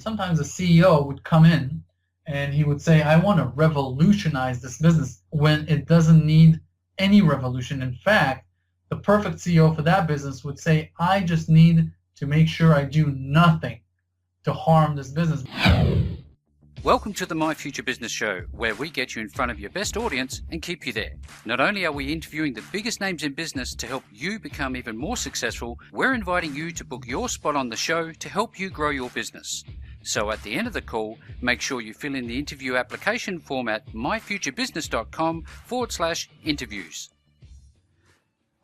sometimes a CEO would come in and he would say, I want to revolutionize this business when it doesn't need any revolution. In fact, the perfect CEO for that business would say, I just need to make sure I do nothing to harm this business. Welcome to the My Future Business Show, where we get you in front of your best audience and keep you there. Not only are we interviewing the biggest names in business to help you become even more successful, we're inviting you to book your spot on the show to help you grow your business. So at the end of the call, make sure you fill in the interview application form at myfuturebusiness.com/interviews.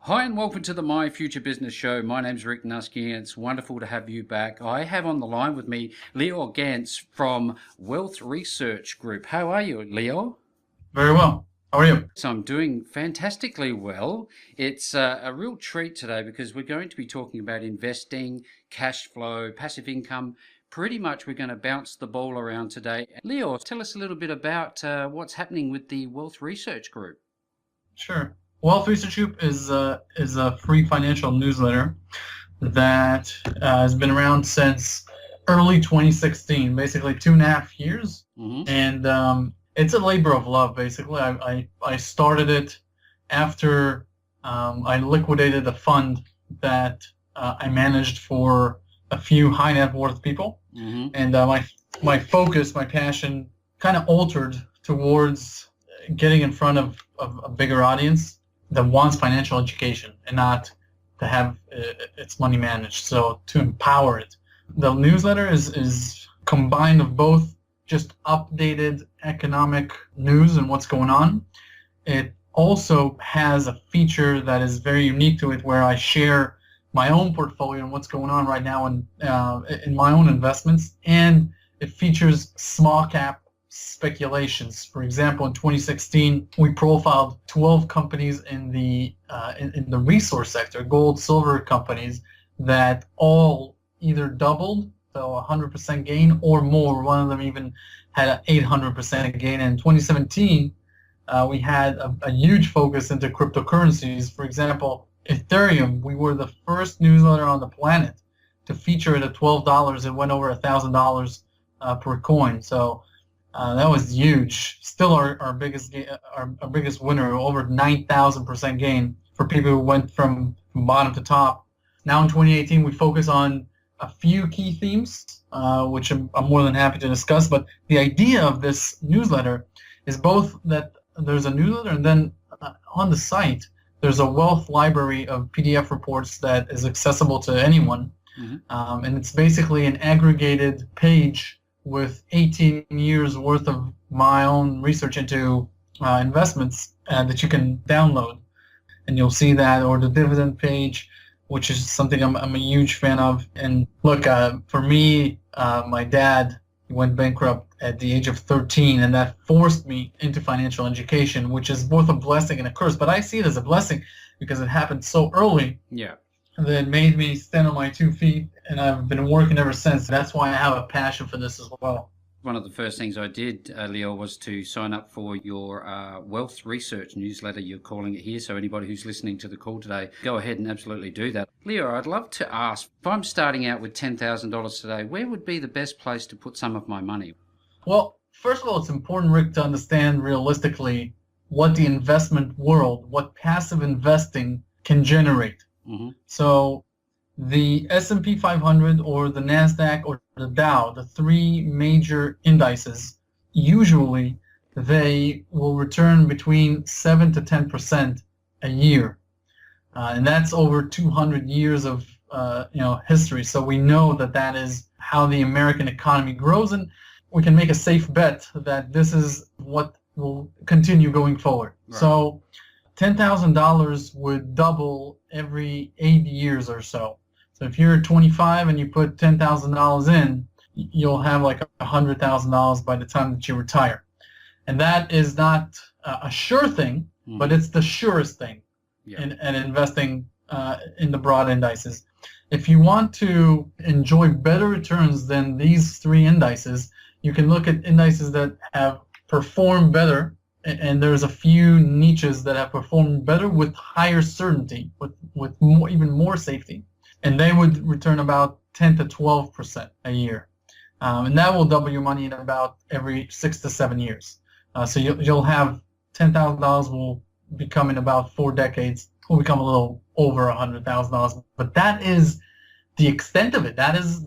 Hi and welcome to the My Future Business Show. My name's Rick Nuske and it's wonderful to have you back. I have on the line with me Lior Gantz from Wealth Research Group. How are you, Lior? Very well. How are you? So I'm doing fantastically well. It's a real treat today because we're going to be talking about investing, cash flow, passive income. Pretty much we're going to bounce the ball around today. Lior, tell us a little bit about what's happening with the Wealth Research Group. Sure. Wealth Research Group is a free financial newsletter that has been around since early 2016, basically 2.5 years. Mm-hmm. And it's a labor of love, basically. I started it after I liquidated a fund that I managed for a few high net worth people. Mm-hmm. And my focus, my passion kind of altered towards getting in front of a bigger audience that wants financial education and not to have its money managed. So to empower it. The newsletter is combined of both just updated economic news and what's going on. It also has a feature that is very unique to it where I share my own portfolio and what's going on right now in my own investments. And it features small cap speculations. For example, in 2016, we profiled 12 companies in the resource sector, gold, silver companies that all either doubled, so 100% gain or more. One of them even had an 800% gain. And in 2017, we had a huge focus into cryptocurrencies. For example, Ethereum, we were the first newsletter on the planet to feature it at $12. It went over $1,000 per coin. So that was huge. Still our biggest winner, over 9,000% gain for people who went from bottom to top. Now in 2018, we focus on a few key themes, which I'm more than happy to discuss. But the idea of this newsletter is both that there's a newsletter and then on the site, there's a wealth library of PDF reports that is accessible to anyone. Mm-hmm. And it's basically an aggregated page with 18 years worth of my own research into investments that you can download. And you'll see that, or the dividend page, which is something I'm a huge fan of. And look, for me, my dad went bankrupt at the age of 13, and that forced me into financial education, which is both a blessing and a curse. But I see it as a blessing because it happened so early. Yeah. That made me stand on my 2 feet, and I've been working ever since. That's why I have a passion for this as well. One of the first things I did, Lior, was to sign up for your Wealth Research newsletter, you're calling it here. So anybody who's listening to the call today, go ahead and absolutely do that. Lior, I'd love to ask, if I'm starting out with $10,000 today, where would be the best place to put some of my money? Well, first of all, it's important, Rick, to understand realistically what the investment world, what passive investing can generate. Mm-hmm. So the S&P 500 or the NASDAQ or the Dow, the three major indices, usually they will return between 7 to 10% a year. And that's over 200 years of history. So we know that is how the American economy grows, and we can make a safe bet that this is what will continue going forward. Right. So $10,000 would double every 8 years or so. So if you're 25 and you put $10,000 in, you'll have like $100,000 by the time that you retire. And that is not a sure thing, but it's the surest thing in investing in the broad indices. If you want to enjoy better returns than these three indices, you can look at indices that have performed better, and there's a few niches that have performed better with higher certainty, with more, even more safety, and they would return about 10 to 12% a year. and that will double your money in about every 6 to 7 years. So you'll have $10,000 will become in about 4 decades, will become a little over $100,000. But that is the extent of it. That is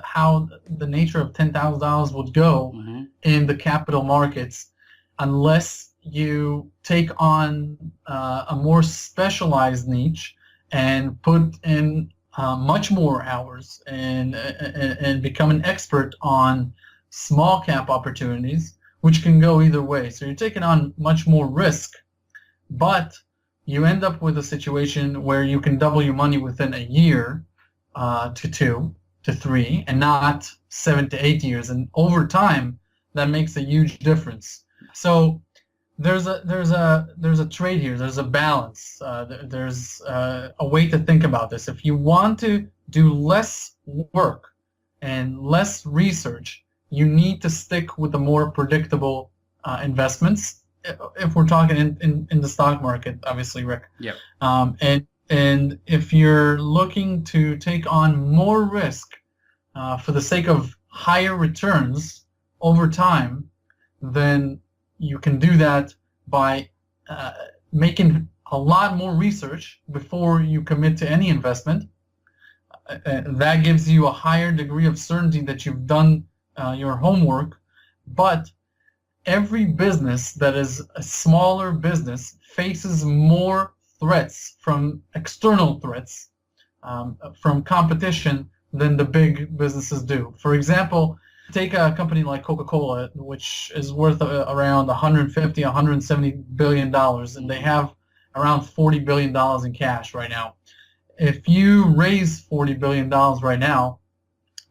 how the nature of $10,000 would go in the capital markets, unless you take on a more specialized niche and put in much more hours and become an expert on small cap opportunities, which can go either way. So you're taking on much more risk, but you end up with a situation where you can double your money within a year to 2 to 3, and not 7 to 8 years. And over time, that makes a huge difference. So there's a trade here. There's a balance. There's a way to think about this. If you want to do less work and less research, you need to stick with the more predictable investments. If we're talking in the stock market, obviously, Rick. Yeah. And if you're looking to take on more risk for the sake of higher returns over time, then you can do that by making a lot more research before you commit to any investment. That gives you a higher degree of certainty that you've done your homework. But every business that is a smaller business faces more threats from external threats, from competition, than the big businesses do. For example, take a company like Coca Cola, which is worth around $150, $170 billion, and they have around $40 billion in cash right now. If you raise $40 billion right now,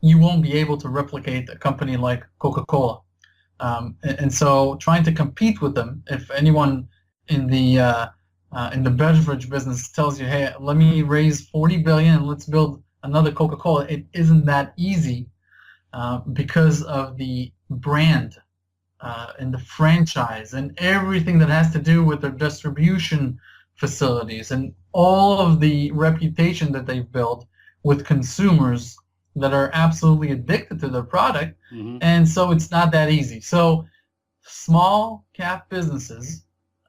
you won't be able to replicate a company like Coca Cola. And so trying to compete with them, if anyone in the beverage business tells you, hey, let me raise $40 billion and let's build another Coca Cola, it isn't that easy. Because of the brand and the franchise and everything that has to do with their distribution facilities and all of the reputation that they've built with consumers that are absolutely addicted to their product. And so it's not that easy. So small cap businesses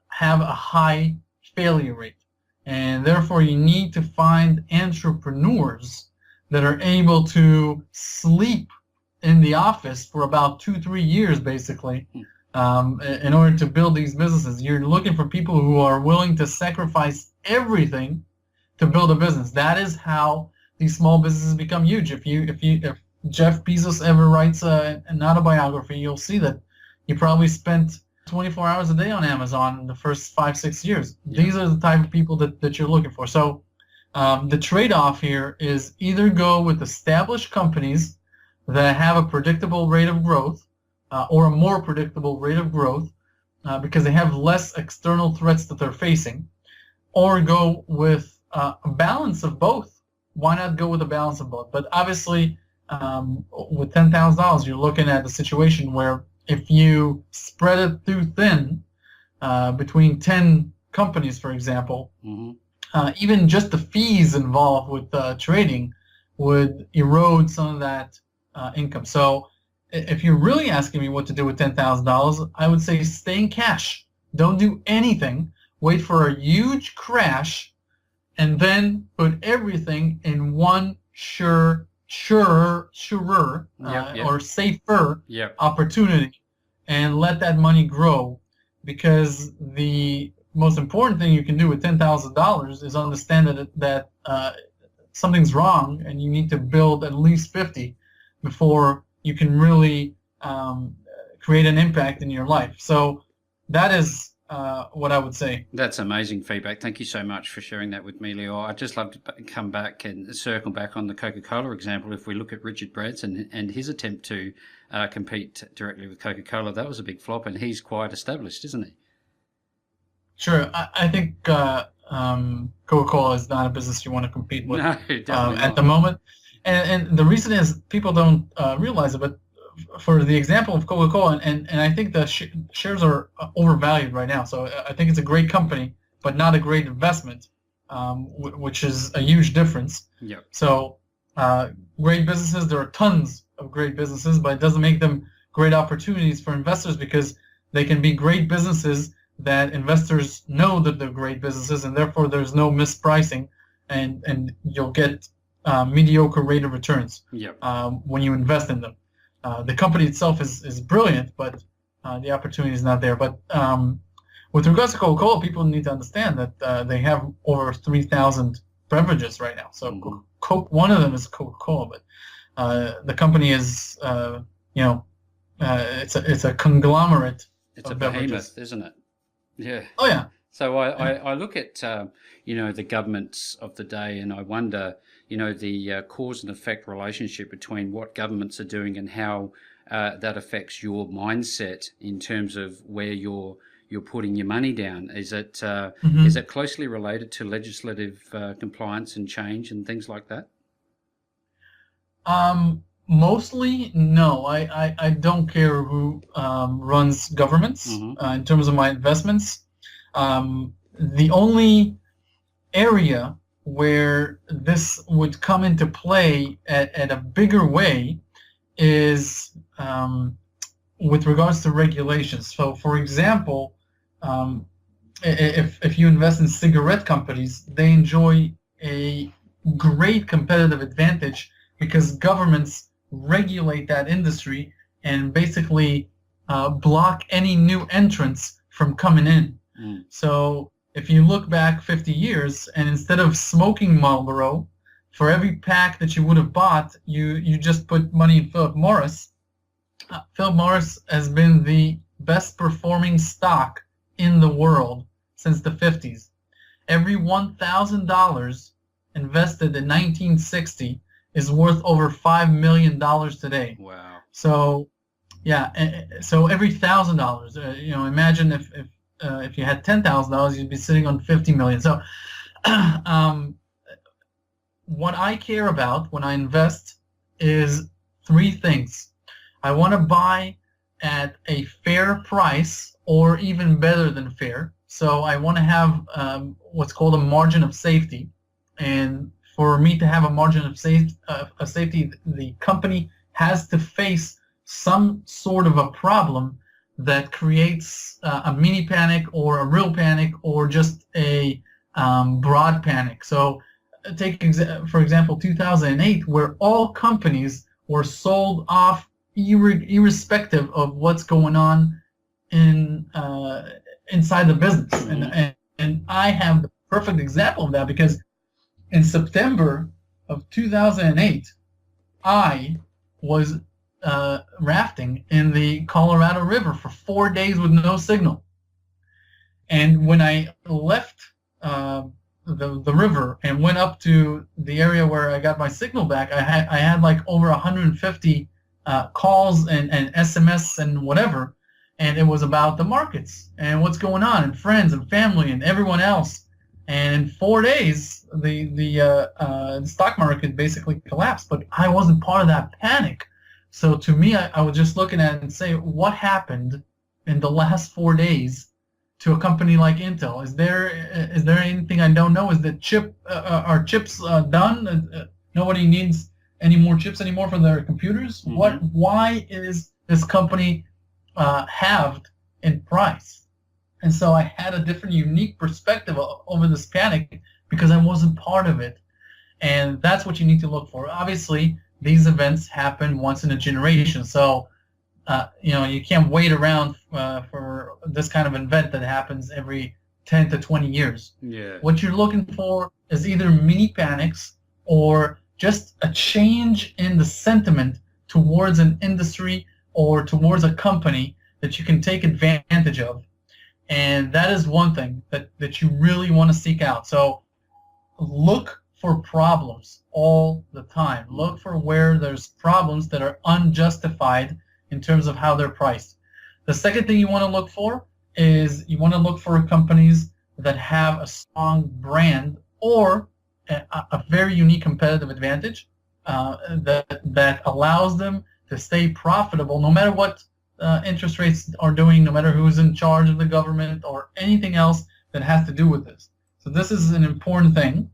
have a high failure rate, and therefore you need to find entrepreneurs that are able to sleep in the office for about 2-3 years, basically, in order to build these businesses. You're looking for people who are willing to sacrifice everything to build a business. That is how these small businesses become huge. If Jeff Bezos ever writes an autobiography, you'll see that he probably spent 24 hours a day on Amazon in the first 5-6 years. Yeah. These are the type of people that you're looking for. So the trade-off here is either go with established companies that have a predictable rate of growth, or a more predictable rate of growth, because they have less external threats that they're facing, or go with a balance of both. Why not go with a balance of both? But obviously, with $10,000, you're looking at a situation where if you spread it too thin between 10 companies, for example, even just the fees involved with trading would erode some of that income. So if you're really asking me what to do with $10,000, I would say stay in cash. Don't do anything. Wait for a huge crash, and then put everything in one surer or safer opportunity, and let that money grow. Because the most important thing you can do with $10,000 is understand that something's wrong, and you need to build at least 50 before you can really create an impact in your life. So that is what I would say. That's amazing feedback. Thank you so much for sharing that with me, Lior. I'd just love to come back and circle back on the Coca Cola example. If we look at Richard Branson and his attempt to compete directly with Coca Cola, that was a big flop, and he's quite established, isn't he? Sure. I think Coca Cola is not a business you want to compete with at the moment. And the reason is people don't realize it, but for the example of Coca Cola, and I think the shares are overvalued right now. So I think it's a great company, but not a great investment, which is a huge difference. Yeah. So great businesses, there are tons of great businesses, but it doesn't make them great opportunities for investors, because they can be great businesses that investors know that they're great businesses, and therefore there's no mispricing, and you'll get mediocre rate of returns when you invest in them. The company itself is brilliant, but the opportunity is not there. But with regards to Coca Cola, people need to understand that they have over 3,000 beverages right now. So one of them is Coca Cola, but the company is it's a conglomerate. It's a beverages. behemoth, isn't it? Yeah. Oh yeah. So I look at the governments of the day, and I wonder the cause and effect relationship between what governments are doing and how that affects your mindset in terms of where you're putting your money down. Is it is it closely related to legislative compliance and change and things like that? Mostly, no. I don't care who runs governments in terms of my investments. The only area where this would come into play at a bigger way is with regards to regulations. So, for example, if you invest in cigarette companies, they enjoy a great competitive advantage because governments regulate that industry and basically block any new entrants from coming in. So if you look back 50 years, and instead of smoking Marlboro, for every pack that you would have bought, you just put money in Philip Morris. Philip Morris has been the best performing stock in the world since the 50s. Every $1,000 invested in 1960 is worth over $5 million today. Wow. So, yeah. So every $1,000, imagine if you had $10,000, you'd be sitting on $50 million. So, what I care about when I invest is three things. I want to buy at a fair price, or even better than fair. So I want to have what's called a margin of safety, and for me to have a margin of safety, the company has to face some sort of a problem that creates a mini panic or a real panic or just a broad panic. So take, for example, 2008, where all companies were sold off irrespective of what's going on inside the business. And I have the perfect example of that, because in September of 2008, I was rafting in the Colorado River for 4 days with no signal. And when I left the river and went up to the area where I got my signal back, I had like over 150 calls and SMS and whatever, and it was about the markets and what's going on, and friends and family and everyone else. And in 4 days, the stock market basically collapsed. But I wasn't part of that panic. So to me, I was just looking at it and say, what happened in the last 4 days to a company like Intel? Is there anything I don't know? Is the are chips done? Nobody needs any more chips anymore for their computers. Why is this company halved in price? And so I had a different, unique perspective over this panic because I wasn't part of it. And that's what you need to look for. Obviously, these events happen once in a generation. So, you can't wait around for this kind of event that happens every 10 to 20 years. Yeah. What you're looking for is either mini panics or just a change in the sentiment towards an industry or towards a company that you can take advantage of. And that is one thing that you really want to seek out. So look for problems all the time. Look for where there's problems that are unjustified in terms of how they're priced. The second thing you want to look for is you want to look for companies that have a strong brand or a very unique competitive advantage that allows them to stay profitable no matter what interest rates are doing, no matter who's in charge of the government or anything else that has to do with this. So this is an important thing.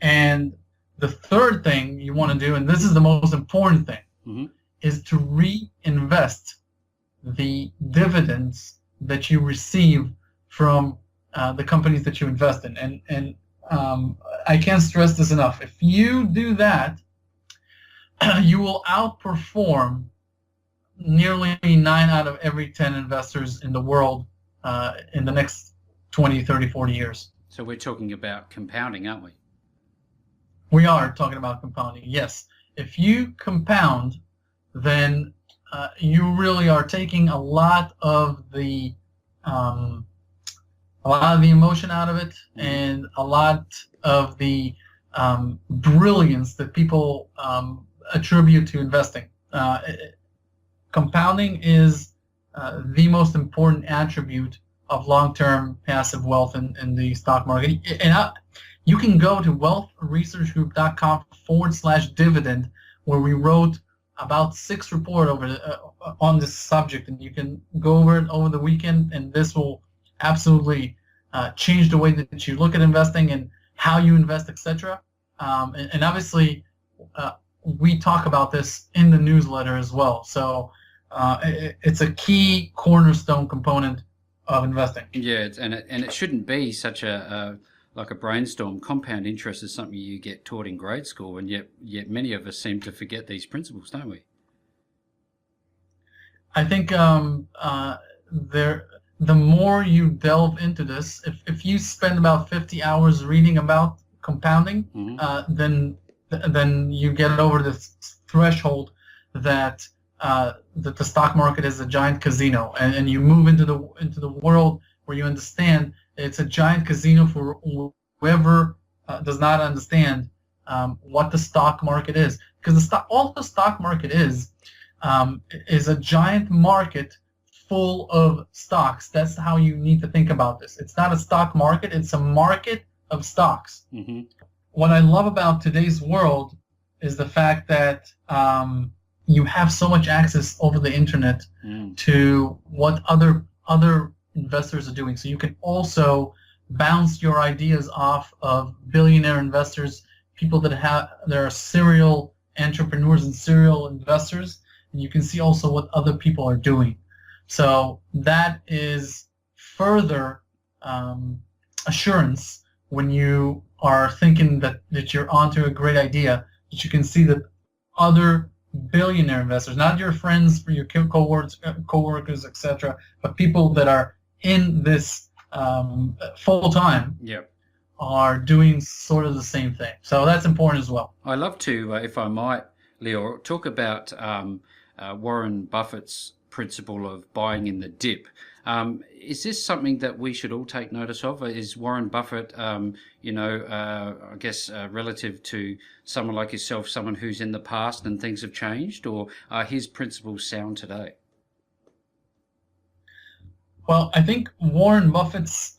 And the third thing you want to do, and this is the most important thing, is to reinvest the dividends that you receive from the companies that you invest in. And I can't stress this enough. If you do that, you will outperform nearly 9 out of every 10 investors in the world in the next 20, 30, 40 years. So we're talking about compounding, aren't we? We are talking about compounding, yes. If you compound, then you really are taking a lot of the emotion out of it, and a lot of the brilliance that people attribute to investing. Compounding is the most important attribute of long-term passive wealth in the stock market. And you can go to WealthResearchGroup.com/dividend, where we wrote about 6 reports on this subject, and you can go over it over the weekend, and this will absolutely change the way that you look at investing and how you invest, etc. And obviously, we talk about this in the newsletter as well. So it's a key cornerstone component of investing. Yeah, and it shouldn't be such like a brainstorm. Compound interest is something you get taught in grade school, and yet many of us seem to forget these principles, don't we? I think the more you delve into this, if you spend about 50 hours reading about compounding, then you get over this threshold that the stock market is a giant casino, and you move into the world where you understand it's a giant casino for whoever does not understand what the stock market is. Because all the stock market is a giant market full of stocks. That's how you need to think about this. It's not a stock market, it's a market of stocks. Mm-hmm. What I love about today's world is the fact that you have so much access over the internet to what other investors are doing. So you can also bounce your ideas off of billionaire investors, people that are serial entrepreneurs and serial investors, and you can see also what other people are doing. So that is further assurance when you are thinking that you're onto a great idea, that you can see that other billionaire investors, not your friends, your co-workers, etc., but people that are in this full-time, are doing sort of the same thing. So that's important as well. I'd love to, if I might, Lior, talk about Warren Buffett's principle of buying in the dip. Is this something that we should all take notice of? Is Warren Buffett, I guess, relative to someone like yourself, someone who's in the past and things have changed, or are his principles sound today? Well, I think Warren Buffett's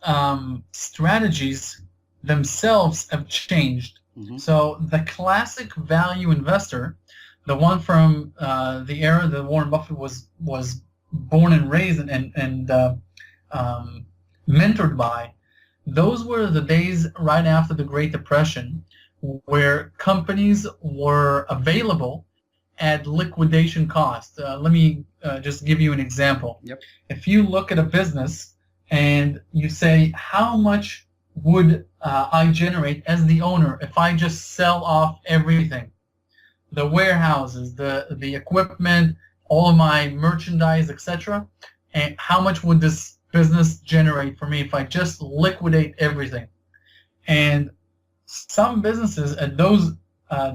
strategies themselves have changed. Mm-hmm. So the classic value investor, the one from the era that Warren Buffett was born and raised and mentored by, those were the days right after the Great Depression, where companies were available at liquidation cost. Let me just give you an example. Yep. If you look at a business and you say, how much would I generate as the owner if I just sell off everything? The warehouses, the equipment, all of my merchandise, etc. And how much would this business generate for me if I just liquidate everything? And some businesses at those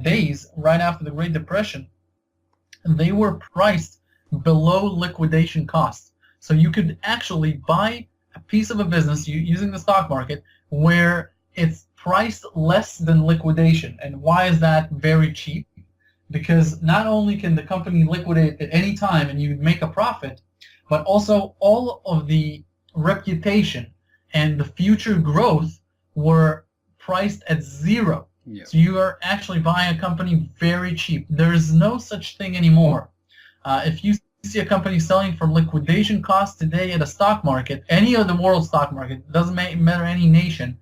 days, right after the Great Depression, they were priced below liquidation costs. So you could actually buy a piece of a business using the stock market where it's priced less than liquidation. And why is that very cheap? Because not only can the company liquidate at any time and you make a profit, but also all of the reputation and the future growth were priced at zero. Yeah. So you are actually buying a company very cheap. There is no such thing anymore. If you see a company selling for liquidation costs today at a stock market, any of the world stock market, doesn't matter any nation,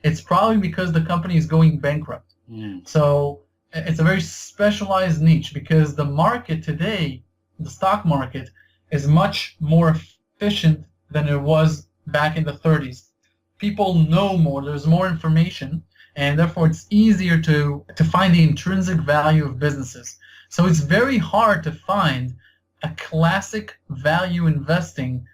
it's probably because the company is going bankrupt. So it's a very specialized niche because the market today, the stock market, is much more efficient than it was back in the 30s. People know more, there's more information, and therefore it's easier to find the intrinsic value of businesses. So it's very hard to find a classic value investing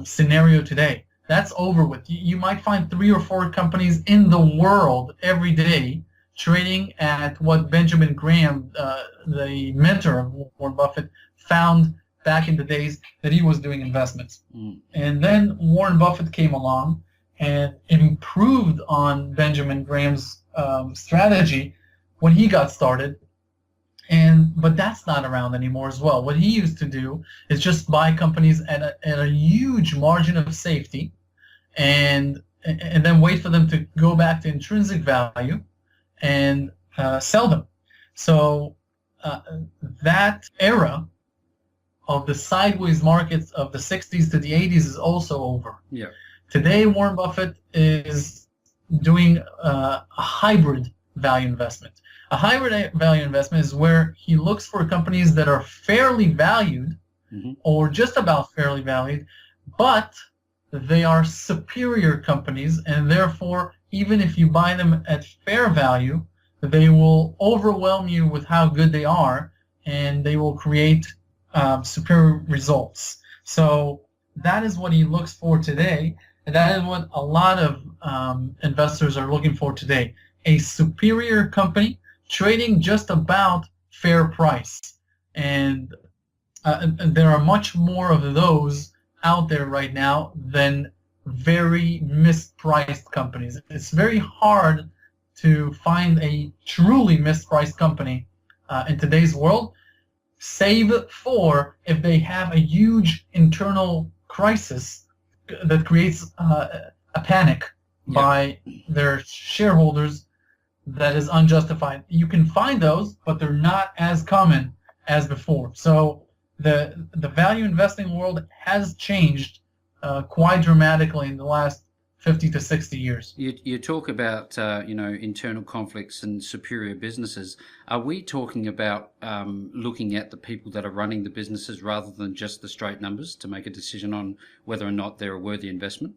scenario today. That's over with. You might find 3 or 4 companies in the world every day trading at what Benjamin Graham, the mentor of Warren Buffett, found back in the days that he was doing investments. And then Warren Buffett came along and improved on Benjamin Graham's strategy when he got started. But that's not around anymore as well. What he used to do is just buy companies at a huge margin of safety, and then wait for them to go back to intrinsic value and sell them. So that era of the sideways markets of the 60s to the 80s is also over. Yeah. Today, Warren Buffett is doing a hybrid value investment. A hybrid value investment is where he looks for companies that are fairly valued or just about fairly valued, but they are superior companies, and therefore, even if you buy them at fair value, they will overwhelm you with how good they are, and they will create superior results. So that is what he looks for today, and that is what a lot of investors are looking for today. A superior company trading just about fair price. And there are much more of those out there right now than very mispriced companies. It's very hard to find a truly mispriced company in today's world, save for if they have a huge internal crisis that creates a panic by their shareholders that is unjustified. You can find those, but they're not as common as before. So the value investing world has changed quite dramatically in the last 50 to 60 years. You talk about internal conflicts and superior businesses. Are we talking about looking at the people that are running the businesses rather than just the straight numbers to make a decision on whether or not they're a worthy investment?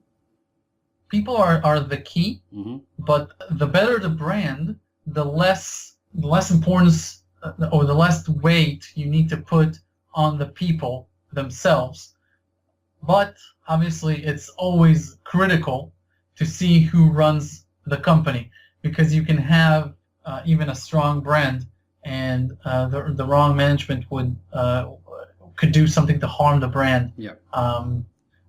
People are the key, but the better the brand, the less importance or the less weight you need to put on the people themselves. But obviously, it's always critical to see who runs the company, because you can have even a strong brand, and the wrong management could do something to harm the brand.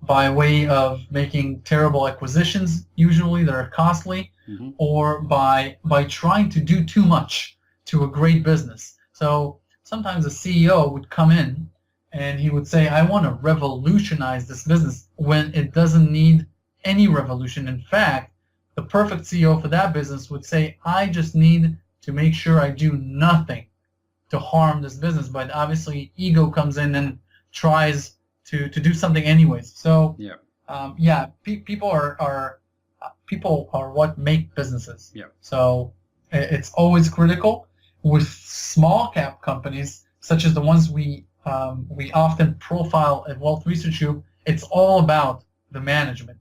By way of making terrible acquisitions, usually that are costly, or by trying to do too much to a great business. So sometimes a CEO would come in and he would say, I want to revolutionize this business, when it doesn't need any revolution. In fact, the perfect CEO for that business would say, I just need to make sure I do nothing to harm this business. But obviously, ego comes in and tries to do something anyways. So people are what make businesses. So it's always critical. With small cap companies, such as the ones we often profile at Wealth Research Group, it's all about the management.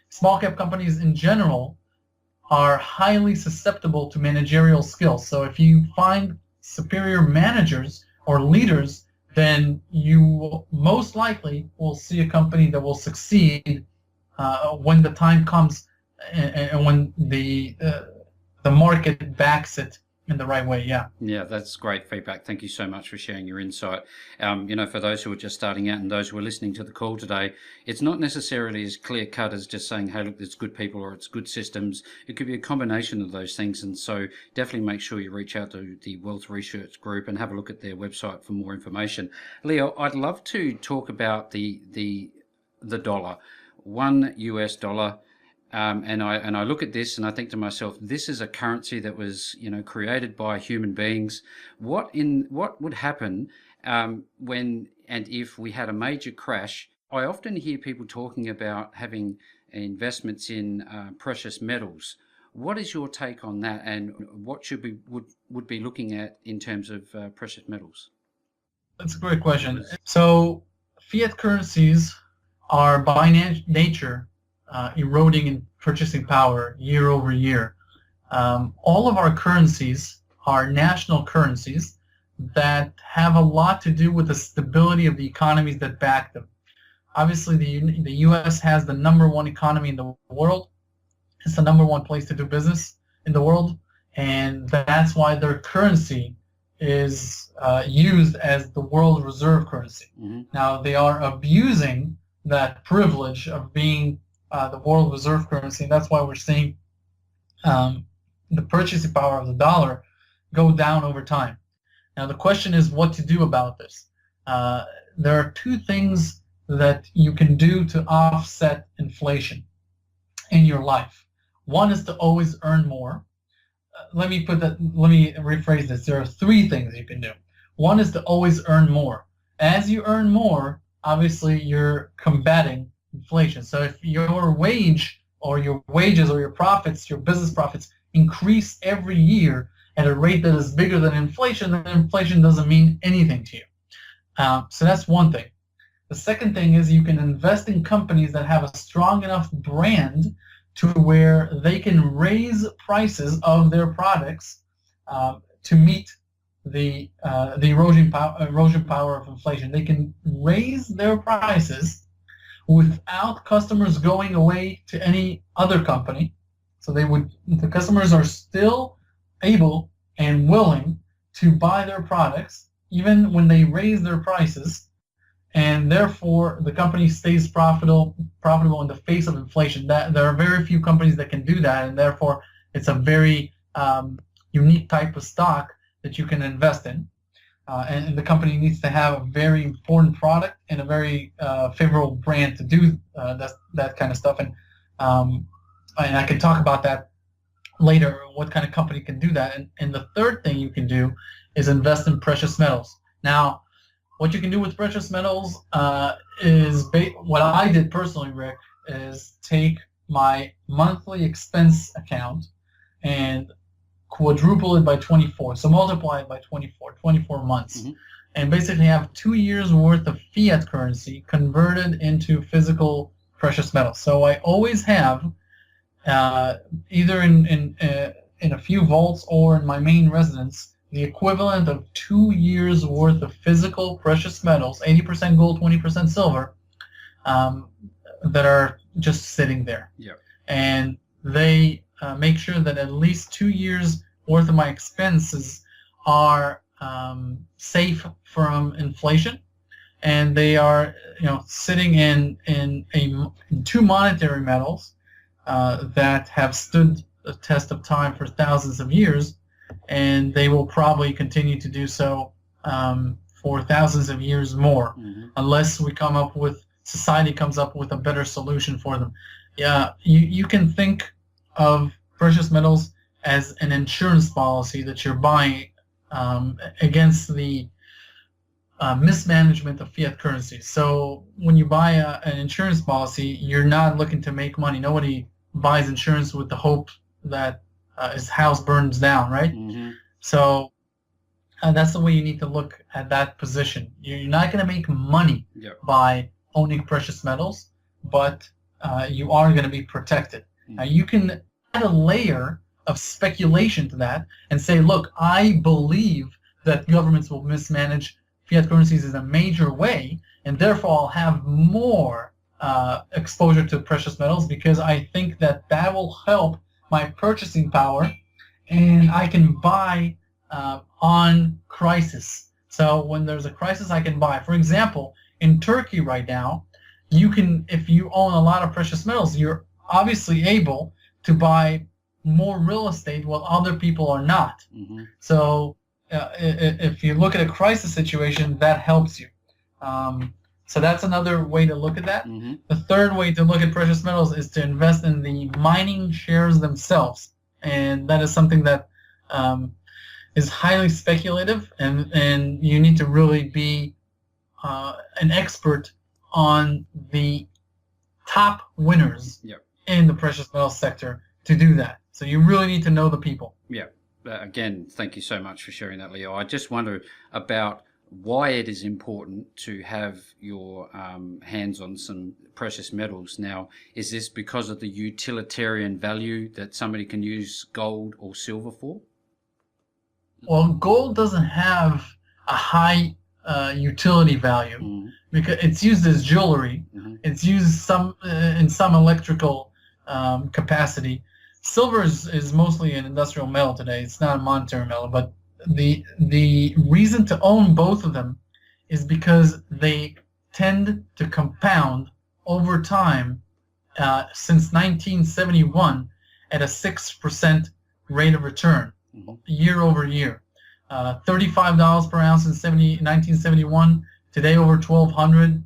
Small cap companies in general are highly susceptible to managerial skills. So if you find superior managers or leaders, then you most likely will see a company that will succeed when the time comes and when the market backs it in the right way. Yeah, that's great feedback. Thank you so much for sharing your insight. For those who are just starting out and those who are listening to the call today, it's not necessarily as clear cut as just saying, hey, look, it's good people or it's good systems. It could be a combination of those things. And so definitely make sure you reach out to the Wealth Research Group and have a look at their website for more information. Lior, I'd love to talk about the dollar, $1. And I look at this and I think to myself, this is a currency that was created by human beings. What would happen when and if we had a major crash? I often hear people talking about having investments in precious metals. What is your take on that, and what should would be looking at in terms of precious metals? That's a great question. So fiat currencies are by nature eroding in purchasing power year over year. All of our currencies are national currencies that have a lot to do with the stability of the economies that back them. Obviously, the U.S. has the number one economy in the world. It's the number one place to do business in the world, and that's why their currency is used as the world reserve currency. Mm-hmm. Now, they are abusing that privilege of being the world reserve currency, and that's why we're seeing the purchasing power of the dollar go down over time. Now, the question is what to do about this. There are two things that you can do to offset inflation in your life. One is to always earn more. Let me rephrase this. There are three things you can do. One is to always earn more. As you earn more, obviously you're combating inflation. So if your wage or your wages or your profits, your business profits, increase every year at a rate that is bigger than inflation, then inflation doesn't mean anything to you. So that's one thing. The second thing is you can invest in companies that have a strong enough brand to where they can raise prices of their products to meet the erosion power of inflation. They can raise their prices without customers going away to any other company. So the customers are still able and willing to buy their products even when they raise their prices, and therefore the company stays profitable in the face of inflation. That there are very few companies that can do that, and therefore it's a very unique type of stock that you can invest in. And the company needs to have a very important product and a very favorable brand to do that kind of stuff. And I can talk about that later, what kind of company can do that. And the third thing you can do is invest in precious metals. Now, what you can do with precious metals is what I did personally, Rick, is take my monthly expense account and quadruple it by 24. So multiply it by 24 months. Mm-hmm. And basically have 2 years worth of fiat currency converted into physical precious metals. So I always have either in a few vaults or in my main residence the equivalent of 2 years worth of physical precious metals, 80% gold, 20% silver, that are just sitting there. Yeah. And they make sure that at least 2 years worth of my expenses are safe from inflation, and they are sitting in two monetary metals that have stood the test of time for thousands of years, and they will probably continue to do so for thousands of years more, mm-hmm. unless society comes up with a better solution for them. Yeah, you can think of precious metals as an insurance policy that you're buying against the mismanagement of fiat currency. So when you buy an insurance policy, you're not looking to make money. Nobody buys insurance with the hope that his house burns down, right? Mm-hmm. So that's the way you need to look at that position. You're not going to make money by owning precious metals, but you are going to be protected. Mm-hmm. Now, you can add a layer of speculation to that and say, look, I believe that governments will mismanage fiat currencies in a major way, and therefore I'll have more exposure to precious metals because I think that will help my purchasing power, and I can buy on crisis. So when there's a crisis, I can buy. For example, in Turkey right now, if you own a lot of precious metals, you're obviously able to buy more real estate while other people are not. Mm-hmm. So if you look at a crisis situation, that helps you. So that's another way to look at that. Mm-hmm. The third way to look at precious metals is to invest in the mining shares themselves. And that is something that is highly speculative, and you need to really be an expert on the top winners in the precious metals sector to do that. So you really need to know the people. Yeah. again, thank you so much for sharing that, Leo. I just wonder about why it is important to have your hands on some precious metals. Now, is this because of the utilitarian value that somebody can use gold or silver for? Well, gold doesn't have a high utility value because it's used as jewelry. It's used in some electrical capacity. Silver is mostly an industrial metal today. It's not a monetary metal, but the reason to own both of them is because they tend to compound over time since 1971 at a 6% rate of return year over year. $35 per ounce in 1971. Today over $1,200.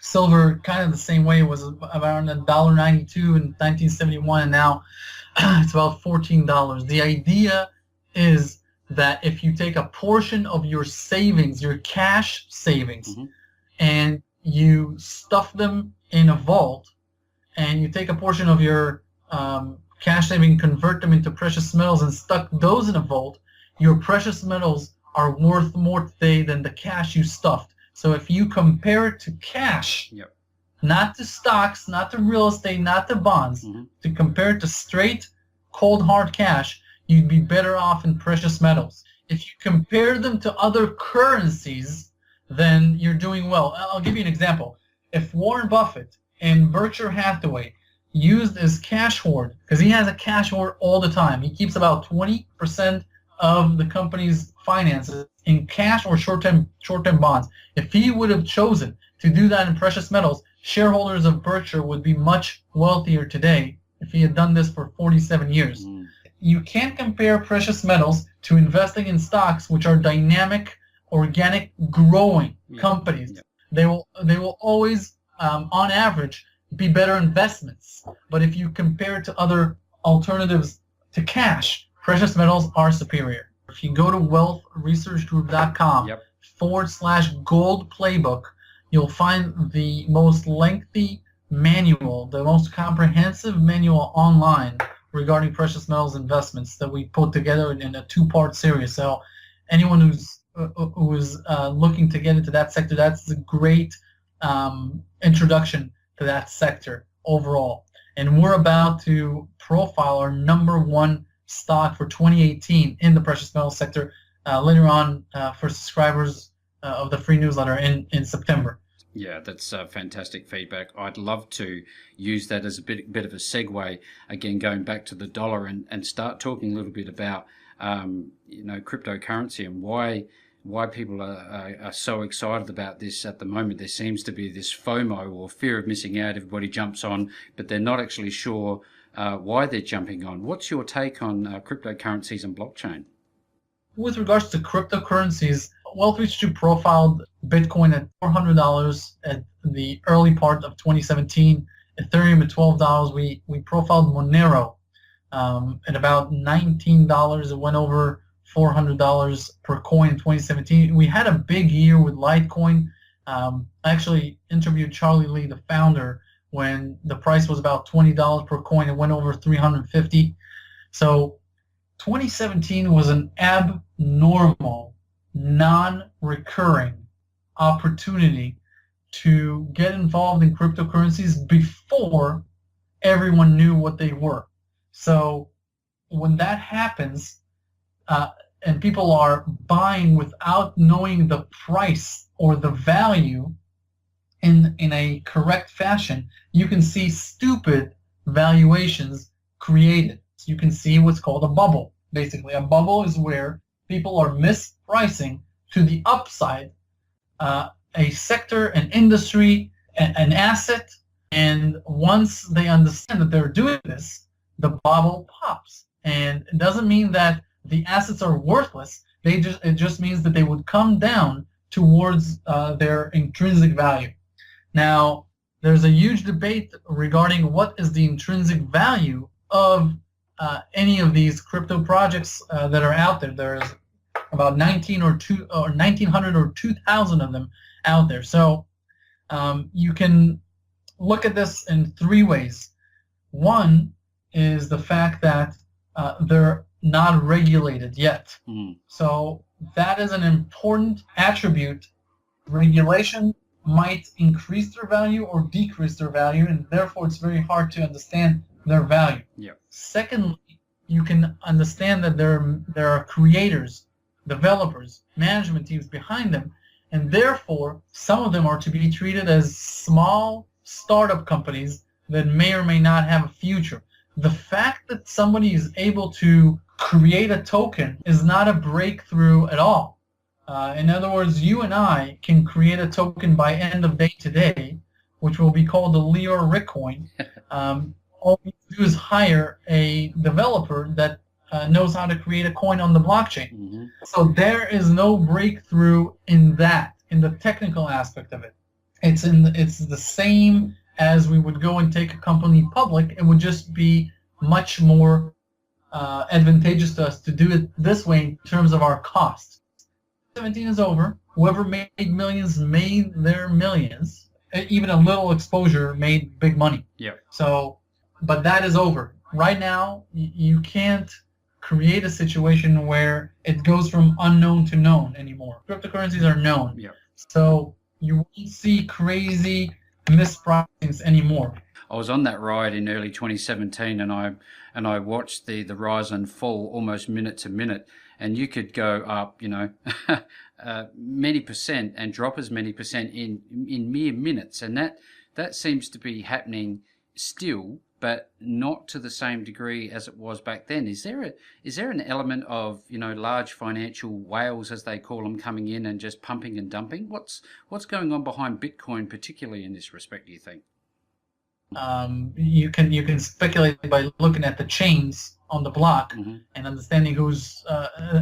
Silver kind of the same way. It was around $1.92 in 1971, and now it's about $14. The idea is that if you take a portion of your savings, your cash savings, and you stuff them in a vault, and you take a portion of your cash savings, convert them into precious metals, and stuck those in a vault, your precious metals are worth more today than the cash you stuffed. So if you compare it to cash, not to stocks, not to real estate, not to bonds, to compare it to straight, cold, hard cash, you'd be better off in precious metals. If you compare them to other currencies, then you're doing well. I'll give you an example. If Warren Buffett and Berkshire Hathaway used as cash hoard, because he has a cash hoard all the time, he keeps about 20% of the company's finances in cash or short-term bonds. If he would have chosen to do that in precious metals, shareholders of Berkshire would be much wealthier today if he had done this for 47 years. You can't compare precious metals to investing in stocks, which are dynamic, organic, growing companies. They will always, on average, be better investments. But if you compare it to other alternatives to cash, precious metals are superior. If you go to WealthResearchGroup.com/gold playbook, you'll find the most lengthy manual, the most comprehensive manual online regarding precious metals investments that we put together in a two-part series. So anyone who's looking to get into that sector, that's a great introduction to that sector overall. And we're about to profile our number one stock for 2018 in the precious metals sector later on for subscribers of the free newsletter in September. Yeah, that's fantastic feedback. I'd love to use that as a bit of a segue, again, going back to the dollar and start talking a little bit about cryptocurrency and why people are so excited about this at the moment. There seems to be this FOMO, or fear of missing out. Everybody jumps on, but they're not actually sure why they're jumping on. What's your take on cryptocurrencies and blockchain? With regards to cryptocurrencies, WealthResearchGroup profiled Bitcoin at $400 at the early part of 2017, Ethereum at $12. We profiled Monero at about $19. It went over $400 per coin in 2017. We had a big year with Litecoin. I actually interviewed Charlie Lee, the founder, when the price was about $20 per coin. It went over $350. So 2017 was an abnormal, non-recurring opportunity to get involved in cryptocurrencies before everyone knew what they were. So when that happens, and people are buying without knowing the price or the value in a correct fashion, you can see stupid valuations created. So you can see what's called a bubble. Basically, a bubble is where people are mispricing to the upside a sector, an industry, an asset, and once they understand that they're doing this, the bubble pops. And it doesn't mean that the assets are worthless. It just means that they would come down towards their intrinsic value. Now, there's a huge debate regarding what is the intrinsic value of any of these crypto projects that are out there. There's about 1,900 or 2,000 of them out there. So you can look at this in three ways. One is the fact that they're not regulated yet. Mm. So that is an important attribute. Regulation might increase their value or decrease their value, and therefore it's very hard to understand their value. Yeah. Secondly, you can understand that there are creators, developers, management teams behind them, and therefore some of them are to be treated as small startup companies that may or may not have a future. The fact that somebody is able to create a token is not a breakthrough at all. In other words, you and I can create a token by end of day today, which will be called the Lior Coin. All we do is hire a developer that knows how to create a coin on the blockchain. Mm-hmm. So there is no breakthrough in that, in the technical aspect of it. It's the same as we would go and take a company public. It would just be much more advantageous to us to do it this way in terms of our costs. 17 is over. Whoever made millions made their millions. Even a little exposure made big money. Yeah. So, but that is over. Right now, you can't create a situation where it goes from unknown to known anymore. Cryptocurrencies are known. Yeah. So you won't see crazy mispricings anymore. I was on that ride in early 2017, and I watched the rise and fall almost minute to minute, and you could go up, many percent and drop as many percent in mere minutes, and that seems to be happening still, but not to the same degree as it was back then. Is there an element of large financial whales, as they call them, coming in and just pumping and dumping? What's going on behind Bitcoin, particularly in this respect, do you think? You can speculate by looking at the chains on the block, mm-hmm. and understanding who's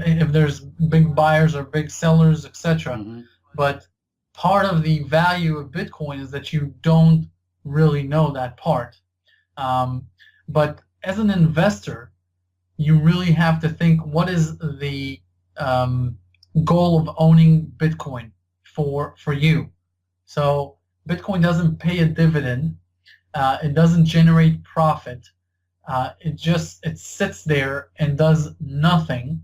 if there's big buyers or big sellers, etc. Mm-hmm. But part of the value of Bitcoin is that you don't really know that part. But as an investor, you really have to think, what is the goal of owning Bitcoin for you? So Bitcoin doesn't pay a dividend. It doesn't generate profit. It sits there and does nothing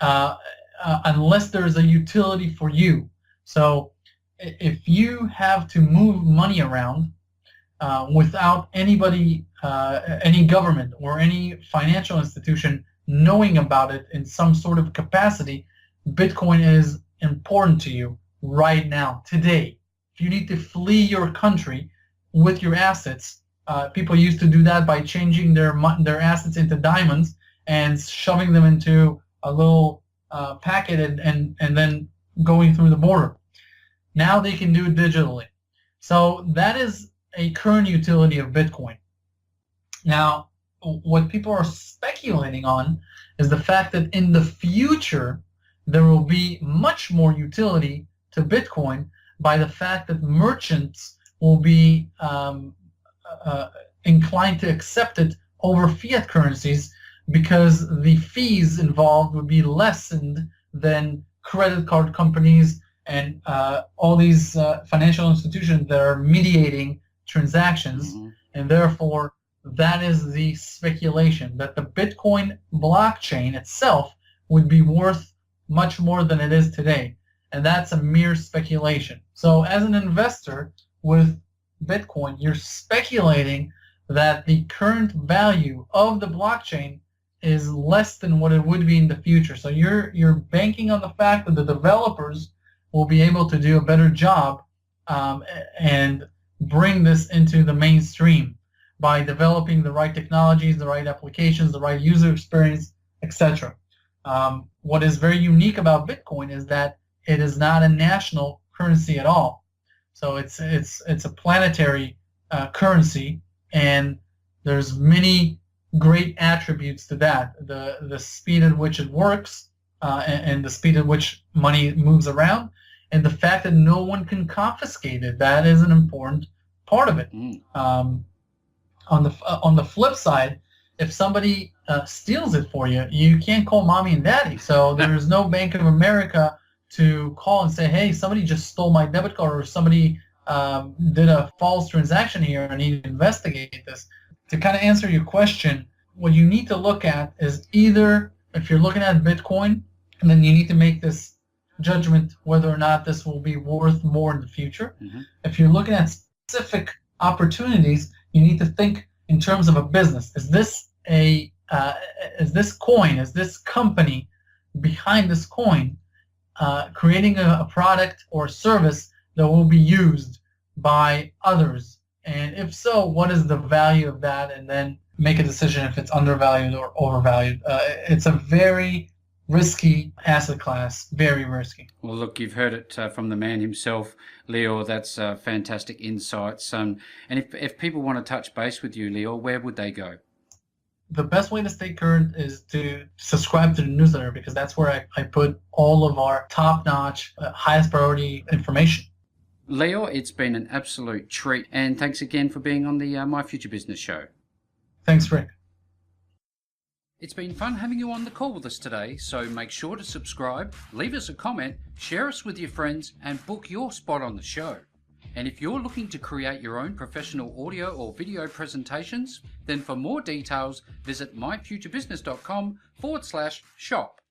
unless there is a utility for you. So if you have to move money around without anybody, any government or any financial institution knowing about it in some sort of capacity, Bitcoin is important to you right now, today. If you need to flee your country with your assets, people used to do that by changing their assets into diamonds and shoving them into a little packet and then going through the border. Now they can do it digitally. So that is a current utility of Bitcoin. Now, what people are speculating on is the fact that in the future there will be much more utility to Bitcoin by the fact that merchants will be inclined to accept it over fiat currencies, because the fees involved would be lessened than credit card companies and all these financial institutions that are mediating transactions. Mm-hmm. And therefore, that is the speculation, that the Bitcoin blockchain itself would be worth much more than it is today. And that's a mere speculation. So as an investor with Bitcoin, you're speculating that the current value of the blockchain is less than what it would be in the future. So you're banking on the fact that the developers will be able to do a better job and bring this into the mainstream by developing the right technologies, the right applications, the right user experience, etc. What is very unique about Bitcoin is that it is not a national currency at all. So it's a planetary currency, and there's many great attributes to that. The speed at which it works, and the speed at which money moves around, and the fact that no one can confiscate it. That is an important part of it. On the flip side, if somebody steals it for you, you can't call mommy and daddy. So there's no Bank of America to call and say, hey, somebody just stole my debit card, or somebody did a false transaction here, and I need to investigate this. To kind of answer your question, what you need to look at is either if you're looking at Bitcoin, and then you need to make this judgment whether or not this will be worth more in the future. Mm-hmm. If you're looking at specific opportunities, you need to think in terms of a business. Is this coin, is this company behind this coin creating a product or service that will be used by others? And if so, what is the value of that? And then make a decision if it's undervalued or overvalued. It's a very risky asset class, very risky. Well, look, you've heard it from the man himself, Lior. That's fantastic insights. And if people want to touch base with you, Lior, where would they go? The best way to stay current is to subscribe to the newsletter, because that's where I put all of our top-notch, highest priority information. Lior, it's been an absolute treat, and thanks again for being on the My Future Business show. Thanks, Rick. It's been fun having you on the call with us today, so make sure to subscribe, leave us a comment, share us with your friends, and book your spot on the show. And if you're looking to create your own professional audio or video presentations, then for more details, visit myfuturebusiness.com/shop.